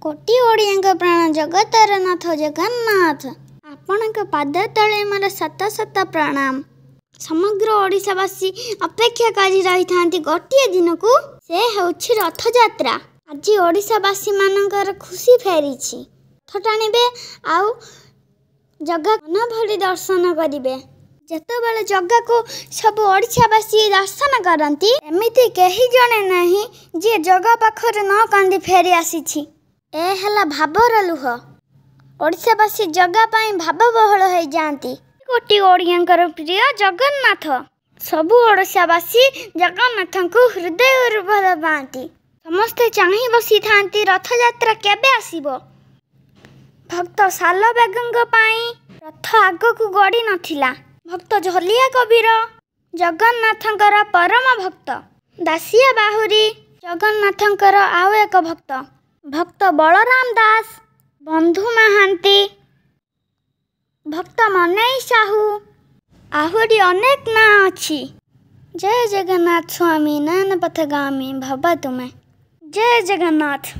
कोटि ओडिया प्राण जगतर नाथ जगन्नाथ आपण पाद तले मोर शत शत प्रणाम। समग्र ओडिशावासी अपेक्षा करी रही था गोटे दिन को से होछि रथ यात्रा। आज ओडिशावासी मानकर खुशी फेरी रथ टाणिबे आउ जगह मन भली दर्शन करिवे। जेतेबेले जगह को सब ओडिशावासी दर्शन करती एमिति केही जणे नहीं जे जगह पाखरे न कांदी फेरी आसी। ए हला भावर लुह ओडिशावासी जगह पाई भावबहुल हो जाती। कोटि ओडियांकर प्रिय जगन्नाथ सबु ओडिशावासी जगन्नाथ को हृदय भल पाती। समस्ते चाही बसी थांती रथ यात्रा केबे आसीबो। भक्त साल बेगंग पाई रथ आग को गड़ी नथिला। भक्त झलिया कबीर जगन्नाथंकर परम भक्त। दासिया बाहुरी जगन्नाथंकर आउ एक भक्त। भक्त बलराम दास बंधु महांती भक्त मनई साहू आहुरी अनेक ना अच्छी। जय जगन्नाथ स्वामी नयन पथगामी भव तुम्हें। जय जगन्नाथ।